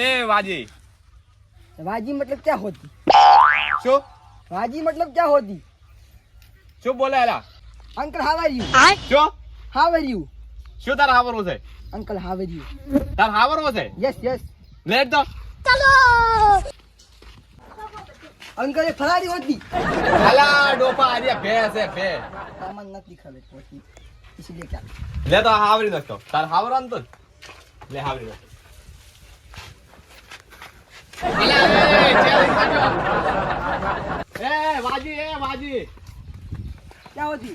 ए वाजी वाजी मतलब क्या होती? शो वाजी मतलब क्या होती? शो बोले एला अंकल हाउ आर यू? शो हाउ आर यू? शो तार हावरो છે अंकल हाउ आर यू? તાર હાવરો છે यस यस લેટ દો चलो अंकल ये फरारी होती અલા ડોપા આર્યા ભે છે ભે सामान નથી ખબર હોતી इसलिए क्या લે તો હાવરી નતો તાર હાવરો ન તો લે હાવરી નતો ए वाजी क्या होती?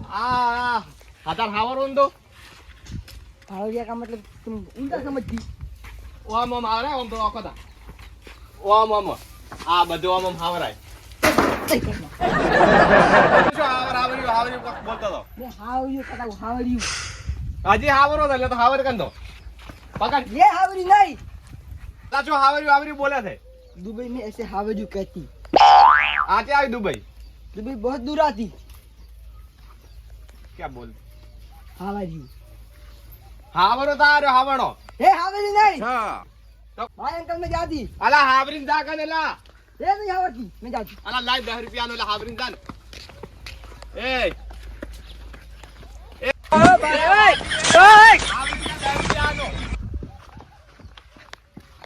आ तार हावरो न तो फावड़िया का मतलब तुम उनका समझती? ઓમ ઓમ આવરે ઓમ તો ઓકો તા ઓમ ઓમ આ બધું ઓમ ઓમ હાવરાય શું હાવરી કોક બોલતો તો मैं हाउ यू कहता हूँ हाउ आर यू? હજી હાવરો તો એટલે તો હાવર કંદો પકડ ये हावरी नहीं સાચો હાવરી બોલે છે दुबई में ऐसे हाउ आर यू कहती આજે આવી દુબઈ दुबई बहुत दूर आती क्या बोल हाउ आर यू? હાવરો તારો હાવણો ये हावरी नहीं હા भाई अंकल मैं जाती અલા હાવરી જા કને લા ये नहीं हावरती मैं जाती અલા લાઈ 10 રૂપિયા નો લા હાવરી જા એ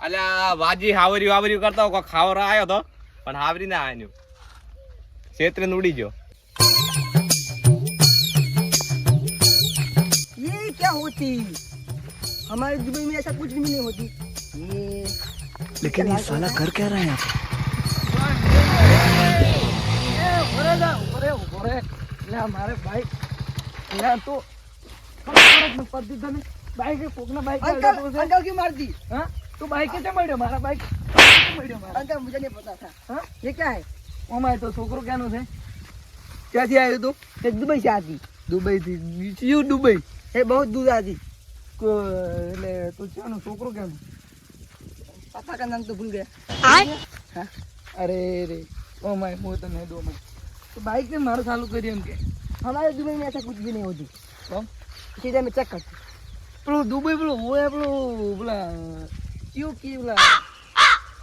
અલા વાજી હાવરી કરતો કો ખાવરો આયો તો પણ હાવરી ના આન્યો ક્ષેત્ર ને ઉડી ગયો ये क्या होती? हमारे दुबई में ऐसा कुछ भी नहीं होती ये लेकिन ये साला कर क्या रहा है यहाँ पे? हमारे भाई तो बाइक अंकल क्यों मारती? तू बाइक कैसे मर्यो मारा बाइक अंकल मुझे नहीं पता था हाँ? ये क्या है? ओ माय तो छोकरो क्या नो थे कैसी आई तू? ये दुबई से आती दुबई थी यू दुबई ये बहुत दूर आती को ले तो क्या नो छोकरो क्या नो पापा का नाम तो भूल गया हाँ? अरे रे ओ माय मो तो नहीं दो मैं तो बाइक ने मारो चालू करी हम के हमारे दुबई में ऐसा कुछ भी नहीं होती तो सीधे में चेक करती પેલો દુબઈ પેલો હોય પેલો પેલા કયો કે પેલા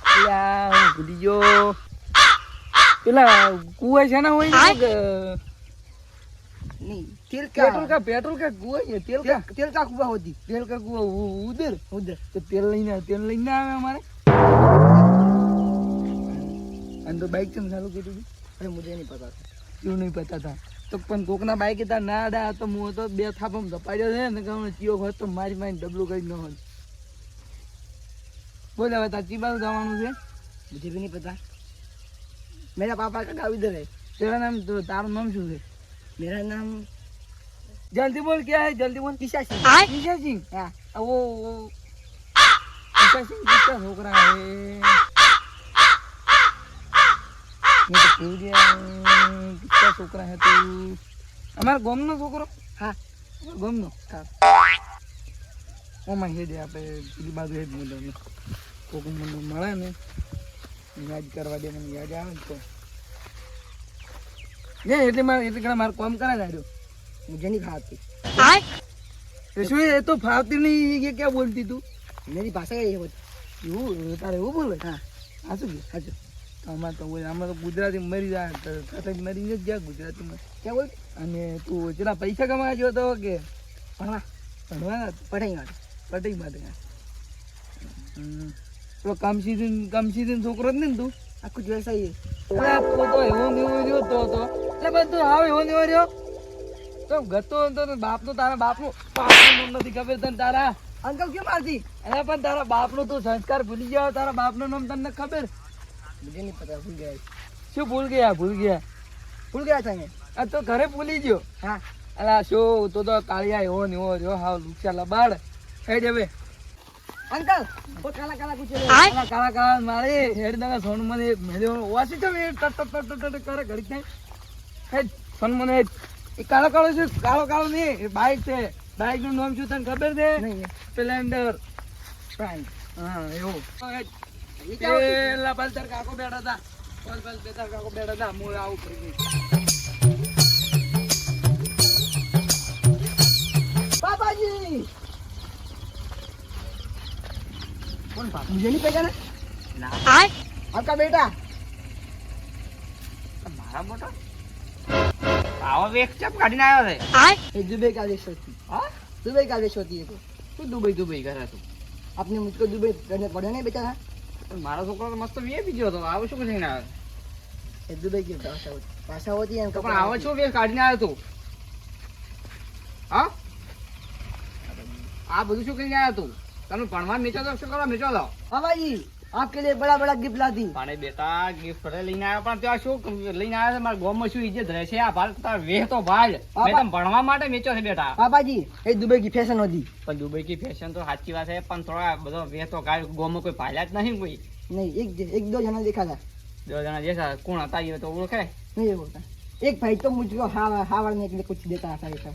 પેલા હું ભૂલી ગયો પેલા કુવા છે ને હોય ને કે नहीं तेल का पेट्रोल का कुआ है तेल का कुआ होती तेल का कुआ उधर उधर तो तेल लेने आवे हमारे અને તો બાઇક ચમ ચાલુ કર્યું अरे मुझे नहीं पता था क्यों नहीं पता था તો પણ કોકના બાઈક હતા ના આડા તો હું તો બે થાપમ ધપાડ્યો છે ને કે ચિયો હોત તો મારી મારી ડબલું કરી ન હોત બોલ હવે તાચી બાજુ જવાનું છે मुझे भी नहीं पता मेरा पापा का गाँव इधर है તેરા નામ તો તારું નામ શું છે मेरा नाम जल्दी बोल क्या है जल्दी बोल ईशा सिंह ईशा सिंह हाँ वो ईशा सिंह किसका छोकरा है मैं तो भूल गया किसका छोकरा है तू हमारा गोमनो छोकरो हाँ गोमनो हाँ ओ माय हेड यहाँ पे पीली बाजू हेड में कोको मन મળે ને યાદ કરવા દે મને યાદ આવે તો ને એટલે કણા માર કામ કરે લાડ્યો मुझे नहीं खाती શું એ તો ફાવતી નહીં ये क्या बोलती तू मेरी भाषा यही होती એવું તારે એવું બોલે हाँ હા શું हाँ जो આમાં તો આમાં તો ગુજરાતી મરી જાય મરી જ ગયા ગુજરાતીમાં क्या बोलती અને તું જેટલા પૈસા કમાવા જો તો કે पढ़वा ભણવા पढ़ाई वाला પટી માટે પેલો કમસીદીન છોકરો જ ને તું आ कुछ वैसा ही है અરે તું તો એવો ને એવો રહ્યો તો એટલે બધું હાવ એવો ને એવો રહ્યો તો ગતો તો બાપનો તારા બાપનું નામ નથી ખબર તને તારા अंकल क्यों मारती અરે પણ તારા બાપનો તું સંસ્કાર ભૂલી ગયો તારા બાપનું નામ તને ખબર मुझे नहीं पता भूल गया શું ભૂલ ગયા था मैं આ તો ઘરે ભૂલી ગયો हाँ અલા શું તો કાળિયા એવો ને એવો રહ્યો હાવ લુક્ષા લબાડ હેડ હવે अंकल वो काला काला कुछ કાળા મારે હેડ દગા સોન મને મેલ્યો વાસી તો ટટ કરે ઘડી થાય હેડ સોન મને હેડ એ કાળો છે કાળો નહીં એ બાઈક છે બાઈક નું નામ શું તને ખબર છે नहीं है સ્પ્લેન્ડર फ्रेंड હા એવું ये क्या होती પેલા પલતર કાકો બેઠા હતા બેતાર કાકો બેઠા હતા હું આવું કરી ગઈ पापा जी કોણ ભાગ मुझे नहीं पहचाना ના आपका बेटा મારા મોટા આવો વેક ચપ કાઢીને આવ્યો છે ये दुबई का देश होती હા दुबई का देश होती है तो તું દુબઈ કરે તું आपने मुझको दुबई करने पड़ा नहीं बेटा પણ મારો છોકરો તો મસ્ત વે બીજો હતો આવો શું કરીને આવ્યો ये दुबई की भाषा होती है તો પણ આવો શું વે કાઢીને આવ્યો તું હા આ બધું શું કરીને આવ્યો તું તમે ભણવા નીચો તો શું કરવા નીચો જાઓ हाँ भाई आपके लिए बड़ा बड़ा गिफ्ट ला दी પણ બેટા ગિફ્ટ લઈને આવ્યો પણ ત્યાં શું લઈને આવ્યો છે મારા ગામમાં શું ઇજ્જત રહેશે આ ભારત તાર વેહ તો ભાઈ મેં તને ભણવા માટે વેચો છે બેટા पापा जी ये दुबई की फैशन होती પણ દુબઈ કી ફેશન તો સાચી વાત છે પણ થોડા બધો વેહ તો ગાય ગામમાં કોઈ ભાલ્યા જ નહીં કોઈ नहीं एक दो जना देखा था દો જણા જેસા કોણ હતા એ તો ઓળખે नहीं ये बोलता एक भाई तो मुझको हावड़ने के लिए कुछ देता था ऐसा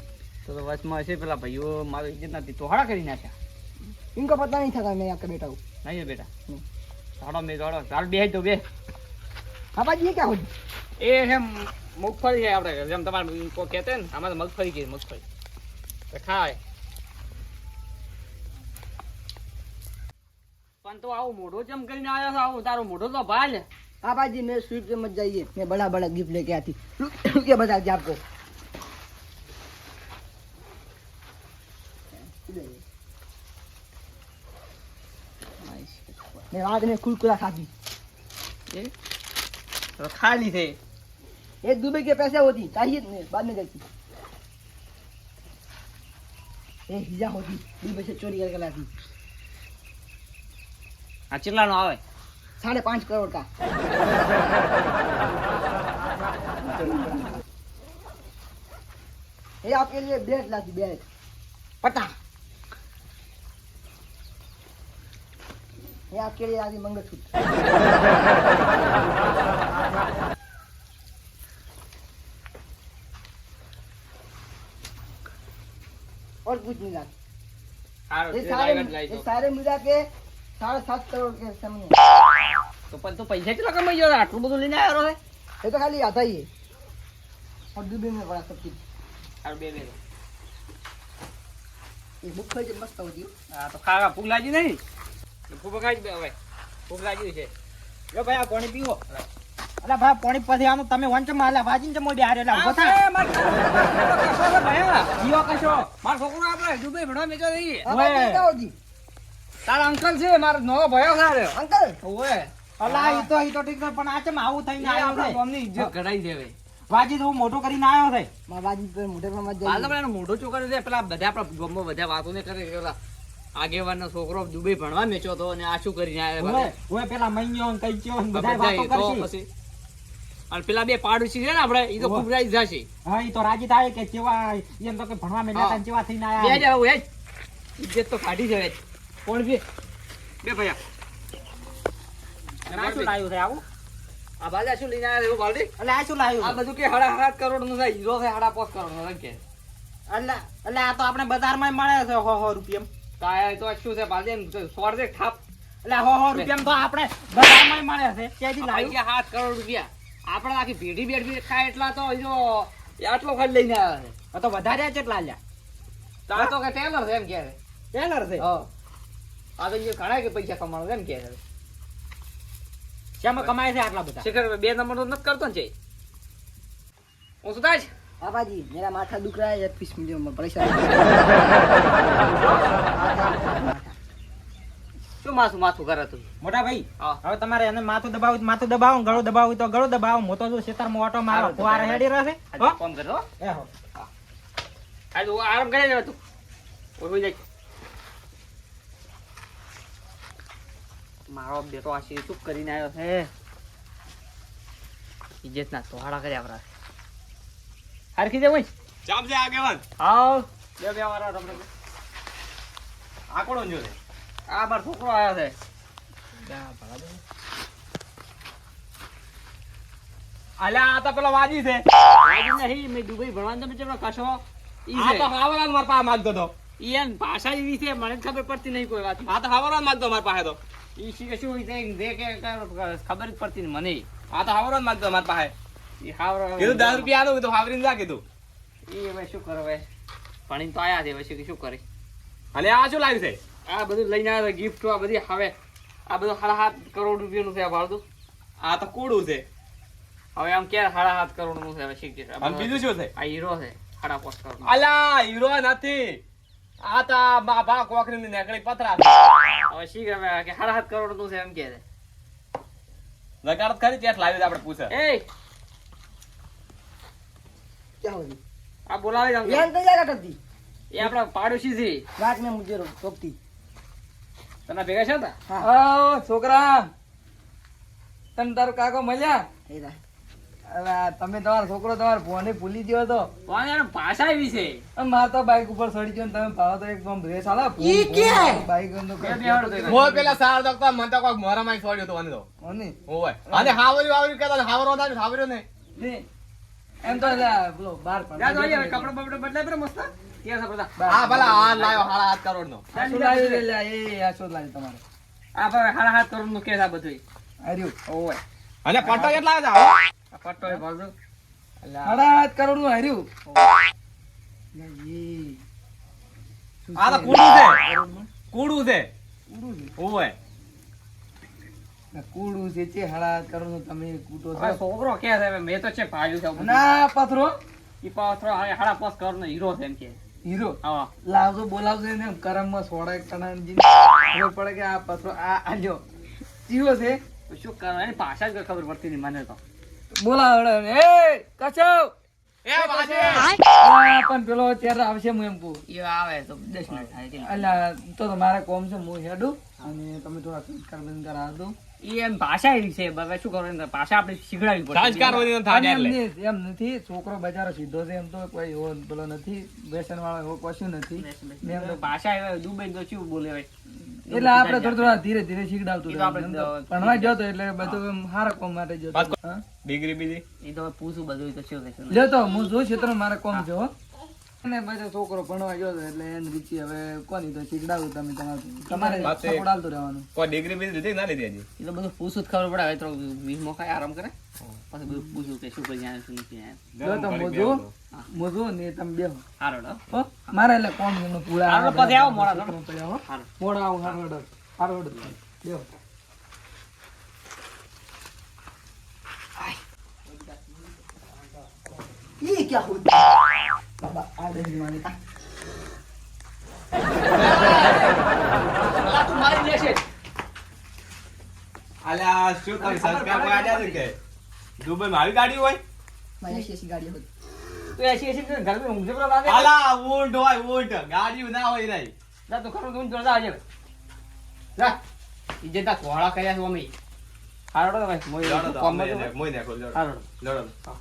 તો વચમાં હશે પેલા ભાઈઓ મારી ઇજ્જત નથી તો હાડા કરી નાખ્યા इनको पता नहीं था मैं आपका बेटा हूँ નહીં બેટા નહીં. હાડો મેં દોડો ચાલ બે તો બે पापा जी ये क्या होती એ છે મગફળી છે આપણે જેમ તમારે કોઈ કહેતે ને આમાં તો મગફળી કે મગફળી તો ખાય પણ તો આવું મોઢો ચમ કરીને આવ્યો છે આવું તારું મોઢો તો ભાલ पापा जी मेरे स्वीट से मत जाइए मैं बड़ा बड़ा गिफ्ट लेके आती रुकिए बताती आपको मैं रात में कुरकुरा खाती એ તો ખાલી છે ये दुबई के पैसे होती चाहिए नहीं, बाद में देती ये हिजा होती दुबई से चोरी करके लाती આ ચેટલાનો આવે 5.5 करोड़ का ये आपके लिए बेड लाती बेड पता ये आपके लिए आदि मंगलसूत्र और कुछ नहीं लाती સારું ये છે, सारे લાઈવ જ લાવી ये દો. सारे मिला के 7.5 करोड़ के सामने તો પણ તો પૈસા કેટલા કમાઈ ગયો આટલું બધું લઈને આવ્યો છે ये तो खाली आता ही है और दुबई में बड़ा सब चीज સારું બે બે ये बुक है जो मस्त होती है હા તો ખાવા ભૂખ લાગી નહીં ભૂખ ખાઈ બે હવે ભૂખ લાગી છે જો ભાઈ આ પાણી પીવો અલા ભાઈ પાણી પછી આનું તમે વંચ માલા વાજીને જમો બે હારે ઉભો થા જીઓ કશો મારો છોકરો આપણે દુબઈ ભણવા મેચો દઈએ पापा जी क्या होती તારા અંકલ છે મારો નવો ભયો સારો अंकल ઓએ અલા ઈ તો ઠીક છે પણ આ ચમ આવું થઈને આવ્યો આપણા છે ગામની ઇજ્જત ઘટાઈ છે હવે વાજી તો હું મોટું કરીને આવ્યો છે माँ बाजी पे मोटे पर मत હાલ તો जाइए પેલા એનો મોઢો ચોકર છે પેલા બધા આપણા ગામમાં બધા વાતો ને કરે કે પેલા આગેવાનનો છોકરો દુબઈ ભણવા મેચો તો અને આ શું કરીને આવ્યો ઓય ઓય પેલા મૈયો ને કઈચ્યો ને બધા વાતો તો કરશે પછી અને પેલા બે પાડોશી છે ને આપણે એ તો ઓવે. ખૂબ રાઈ જશે હા ઈ તો રાજી થાય કે કેવા એમ તો કે ભણવા મેલ્યા હા. તા ને કેવા થઈને બે આયા જાવ એ ઇજ્જત તો કાઢી છે કોણ બે ભૈયા આ શું લાવ્યું છે આવું આ બાજા શું લઈને આવ્યા એવું બાલડી એટલે આ શું લાવ્યું આ બધું કે 7.5 કરોડ નું છે હીરો છે 5.5 કરોડ નો કે એટલે આ તો આપણે બજારમાં મળે છે 100 રૂપિયા કાય તો શું છે બાલડી સોર દે ઠાપ એટલે 100 રૂપિયા તો આપણે બજારમાં મળે છે ત્યાંથી લાવી લાવ્યું ગયા 7 કરોડ રૂપિયા આપણે આખી ભેડી બેડી ખાય એટલા તો જો આટલો ખાલી લઈને આવ્યા છે આ તો વધારે કેટલા લ્યા તાર તો કે ટેલર છે એમ કે છે ટેલર છે હા આ તો જે ઘણા કે પૈસા કમાણો છે એમ કે છે શેમાં કમાય છે આટલા બધા શિખર 2 નંબર તો નથી કરતો ને છે હું સુધાજ पापा जी मेरा माथा दुख रहा है 30 मिलियन में परेशान શું માથું કરે તું મોટા ભાઈ હા હવે તમારે એને માથું દબાવું માથું દબાવું ગળું દબાવું તો ગળું દબાવું મોટો જો ખેતરમાં ઓટો મારો હારું, ફુવારે હેડી રહેશે હો આજે ફોન કરો એ હો આજે હું આરામ કરે જ તું ઓય હોઈ જાય મારો બેટો આ શું કરીને આવ્યો છે ઇજ્જત ના તોહાડા કર્યા વરા હરખી દે ઓય જામ છે આગેવાન આવ બે વાળા તમને આકોડો જો છે આ મારો છોકરો આવ્યો છે અલ્યા આ તો પેલો વાજી છે આજે નહીં મેં દુબઈ ભણવાનું તમે ચેવડો કશો ઈ આ છે તો હાવરાન માર પાસે માંગતો તો ઈ એન ભાષા એવી છે મને જ ખબર પડતી નહીં કોઈ વાત આ તો હાવરાન માંગતો માર પાસે તો ઈ શી કે શું ઈ જે કે ખબર જ પડતી નહીં મને આ તો હાવરાન માંગતો માર પાસે ઈ હાવરો કીધું 10 રૂપિયા આલું તો હાવરીને જા કીધું ઈ હવે શું કરે હવે ભણીને તો આયા છે હવે શું કરે અને આ શું લાવ્યું છે આ બધું લઈને આવ્યા ગિફ્ટ આ બધી હવે આ બધું 7.5 કરોડ રૂપિયાનું છે આ ભાડું. આ તો કુડું છે હવે આમ કે 7.5 કરોડનું છે હવે શીખ છે. આમ બીજું શું છે આ હીરો છે 5.5 કરોડ. અલા હીરો નથી આ તો બા કોકરી ની નેકળી પતરા હવે શીખ હવે કે 7.5 કરોડનું છે એમ કે છે. લગાડ ખરી ચેટ લાવી આપણે પૂછે એ क्या हो रही આ બોલાવી જાવ यार तो क्या करती એ આપણા પાડોશી છે. रात में मुझे रोकती તને ભેગા છે તા? हाँ ઓ છોકરા તને તારો કાકો મળ્યા? हे रा અરે તમે તમારો છોકરો તમારો ફોને ભૂલી ગયો તો. કોણ યાર ભાષા એવી છે. માર તો બાઈક ઉપર ચડી ગયો ને તમે ભાવ તો એકદમ રેસ આલા. ઈ કે બાઈક નો કોઈ મો પેલા સાર દોકતા મન તો કોઈ મોરામાં છોડ્યો તો આને તો કોને ઓય અને હાવરી કેતા હાવરો ના હાવરો ને ને એમ તો બોલો બાર પણ જા જોઈએ કપડા બપડા બદલાય પર મસ્ત કેસા બધા. હા ભલા આ લાયો 7.5 કરોડ નો આ શું લાવી લે એ આ શું લાવી તમારે આ ભાઈ 7.5 કરોડ નું કેસ આ બધું આર્યું. ઓય અને પટ્ટો કેટલા આવે છે આ પટ્ટો એ ભાગો 7.5 કરોડ નું હાર્યું. આ તો કુડું છે કુડું છે ઓય કુડું છે છે 7.5 કરોડ નું તમે કૂટો છો. છોકરો કે છે મેં તો છે ભાગ્યું છે ના પથરો ઈ પથરો 7.5 કરોડ નો હીરો છે એમ કે હીરો. હા લાવજો બોલાવજો ને કરમ માં સોડા એક કણાજી ખબર પડે કે આ પથરો આ આલ્યો જીવો છે તો શું કરવાનું એની ભાષા જ ખબર પડતી નહીં મને તો. બોલાવડે એ કચો એ વાજે પણ પેલો ત્યારે આવશે હું એમ કહું એ આવે તો 10 મિનિટ થાય અલ્યા તો મારે કોમ છે હું હેડું અને તમે થોડા સંસ્કાર બંધ કરાવ દો. એમ ભાષા એવી છે હવે શું કરવાનું ભાષા આપણે શીખડાવી પડે. સંસ્કાર હોય થાય એટલે એમ નથી છોકરો બજારો સીધો છે એમ તો કોઈ એવો પેલો નથી વ્યસન વાળો એવો કશું નથી. એમ તો ભાષા એવા દુબઈ તો શું બોલે ભાઈ એટલે આપણે થોડા ધીરે ધીરે શીખડાવતું ભણવા જતો એટલે બધું સારા કોમ માટે જતો. ડિગ્રી બીજી એ તો પૂછું બધું તો શું લ્યો તો હું જો ક્ષેત્ર મારે કોમ છે હો. અને બધો છોકરો ભણવા ગયો એટલે એની રીતિ હવે કોની તો શીખડાવું તમે તમારે સપોર્ટ આલતું રહેવાનું. કોઈ ડિગ્રી બીજી લીધી ના લીધી હજી એ તો બધું પૂછું જ ખબર પડે. હવે તો 20 મોકાય આરામ કરે પછી બધું પૂછું કે શું કરી જાય શું નથી. જો તો મોજો ને તમે બેહો હારો હો મારે એટલે કોમ નો પૂરા હારો પછી આવો મોડા હો મોડા આવો હારો બેહો. ये क्या होता बाबा आ गई माने का તું મારી લેશે. અલ્યા શું કરી સંસ્કાર કોઈ આડ્યા છે કે દુબઈ માં આવી ગાડી હોય माने ऐसी गाड़ी होती તું એસી ઘર में ઊંઘે પર લાગે. અલા ઊંટ હોય ઊંટ ગાડી ના હોય નહીં જા તું ખરો તું જોરદાર આજે જા ઇજ્જત કોળા કર્યા છે મમ્મી હારો તો ભાઈ મોય કોમ મોય ને ખોલ હારો લડો હા